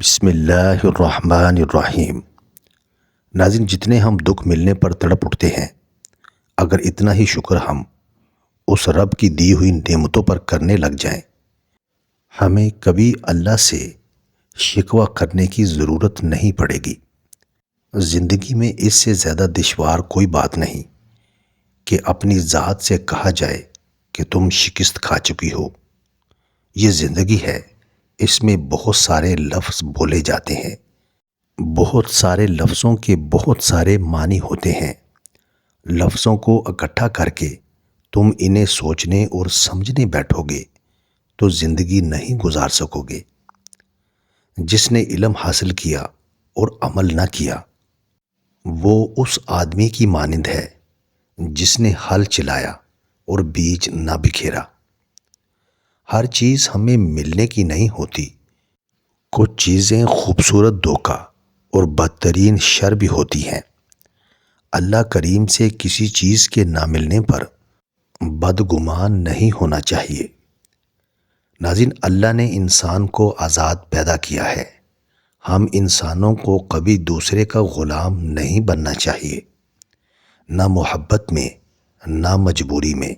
بسم اللہ الرحمن الرحیم۔ ناظرین، جتنے ہم دکھ ملنے پر تڑپ اٹھتے ہیں، اگر اتنا ہی شکر ہم اس رب کی دی ہوئی نعمتوں پر کرنے لگ جائیں، ہمیں کبھی اللہ سے شکوہ کرنے کی ضرورت نہیں پڑے گی۔ زندگی میں اس سے زیادہ دشوار کوئی بات نہیں کہ اپنی ذات سے کہا جائے کہ تم شکست کھا چکی ہو۔ یہ زندگی ہے، اس میں بہت سارے لفظ بولے جاتے ہیں، بہت سارے لفظوں کے بہت سارے معنی ہوتے ہیں۔ لفظوں کو اکٹھا کر کے تم انہیں سوچنے اور سمجھنے بیٹھو گے تو زندگی نہیں گزار سکو گے۔ جس نے علم حاصل کیا اور عمل نہ کیا، وہ اس آدمی کی مانند ہے جس نے ہل چلایا اور بیج نہ بکھیرا۔ ہر چیز ہمیں ملنے کی نہیں ہوتی، کچھ چیزیں خوبصورت دھوکہ اور بدترین شر بھی ہوتی ہیں۔ اللہ کریم سے کسی چیز کے نہ ملنے پر بدگمان نہیں ہونا چاہیے۔ ناظرین، اللہ نے انسان کو آزاد پیدا کیا ہے۔ ہم انسانوں کو کبھی دوسرے کا غلام نہیں بننا چاہیے، نہ محبت میں نہ مجبوری میں۔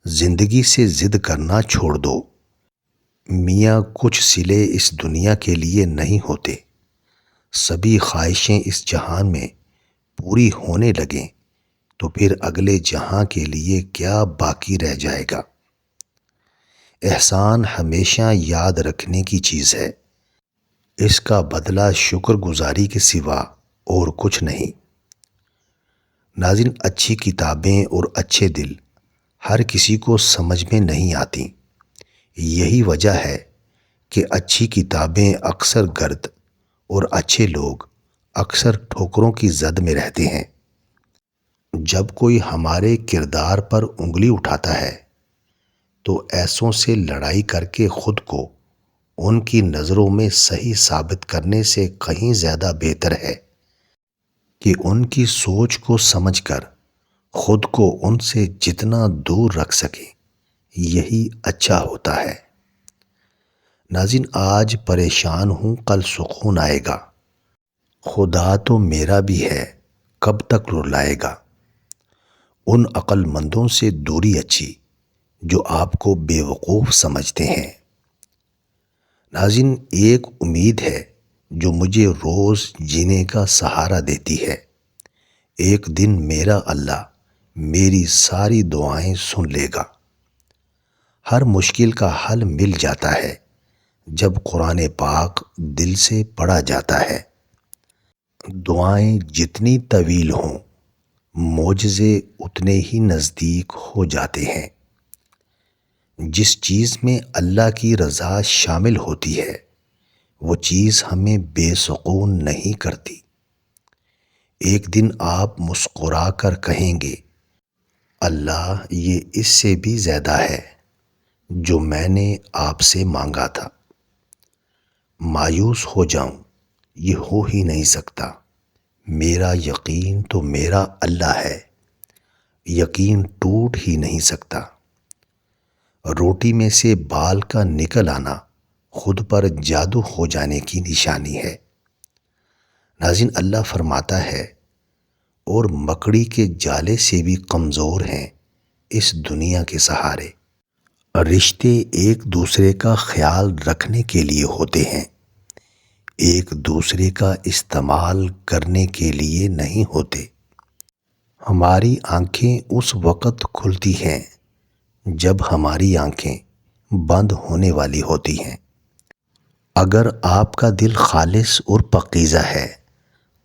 زندگی سے ضد کرنا چھوڑ دو۔ میاں کچھ صلے اس دنیا کے لیے نہیں ہوتے، سبھی خواہشیں اس جہان میں پوری ہونے لگیں تو پھر اگلے جہاں کے لیے کیا باقی رہ جائے گا۔ احسان ہمیشہ یاد رکھنے کی چیز ہے، اس کا بدلہ شکر گزاری کے سوا اور کچھ نہیں۔ ناظرین، اچھی کتابیں اور اچھے دل ہر کسی کو سمجھ میں نہیں آتی۔ یہی وجہ ہے کہ اچھی کتابیں اکثر گرد اور اچھے لوگ اکثر ٹھوکروں کی زد میں رہتے ہیں۔ جب کوئی ہمارے کردار پر انگلی اٹھاتا ہے تو ایسوں سے لڑائی کر کے خود کو ان کی نظروں میں صحیح ثابت کرنے سے کہیں زیادہ بہتر ہے کہ ان کی سوچ کو سمجھ کر خود کو ان سے جتنا دور رکھ سکیں، یہی اچھا ہوتا ہے۔ ناظرین، آج پریشان ہوں کل سکون آئے گا، خدا تو میرا بھی ہے کب تک رلائے گا۔ ان عقل مندوں سے دوری اچھی جو آپ کو بے وقوف سمجھتے ہیں۔ ناظرین، ایک امید ہے جو مجھے روز جینے کا سہارا دیتی ہے۔ ایک دن میرا اللہ میری ساری دعائیں سن لے گا۔ ہر مشکل کا حل مل جاتا ہے جب قرآن پاک دل سے پڑھا جاتا ہے۔ دعائیں جتنی طویل ہوں، معجزے اتنے ہی نزدیک ہو جاتے ہیں۔ جس چیز میں اللہ کی رضا شامل ہوتی ہے، وہ چیز ہمیں بے سکون نہیں کرتی۔ ایک دن آپ مسکرا کر کہیں گے، اللہ یہ اس سے بھی زیادہ ہے جو میں نے آپ سے مانگا تھا۔ مایوس ہو جاؤں، یہ ہو ہی نہیں سکتا، میرا یقین تو میرا اللہ ہے، یقین ٹوٹ ہی نہیں سکتا۔ روٹی میں سے بال کا نکل آنا خود پر جادو ہو جانے کی نشانی ہے۔ ناظرین، اللہ فرماتا ہے، اور مکڑی کے جالے سے بھی کمزور ہیں اس دنیا کے سہارے۔ رشتے ایک دوسرے کا خیال رکھنے کے لیے ہوتے ہیں، ایک دوسرے کا استعمال کرنے کے لیے نہیں ہوتے۔ ہماری آنکھیں اس وقت کھلتی ہیں جب ہماری آنکھیں بند ہونے والی ہوتی ہیں۔ اگر آپ کا دل خالص اور پاکیزہ ہے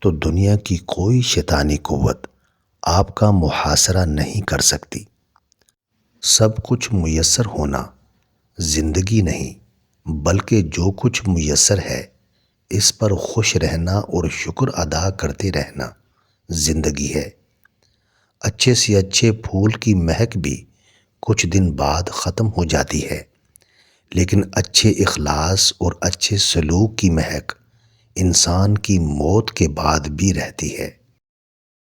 تو دنیا کی کوئی شیطانی قوت آپ کا محاصرہ نہیں کر سکتی۔ سب کچھ میسر ہونا زندگی نہیں، بلکہ جو کچھ میسر ہے اس پر خوش رہنا اور شکر ادا کرتے رہنا زندگی ہے۔ اچھے سے اچھے پھول کی مہک بھی کچھ دن بعد ختم ہو جاتی ہے، لیکن اچھے اخلاص اور اچھے سلوک کی مہک انسان کی موت کے بعد بھی رہتی ہے۔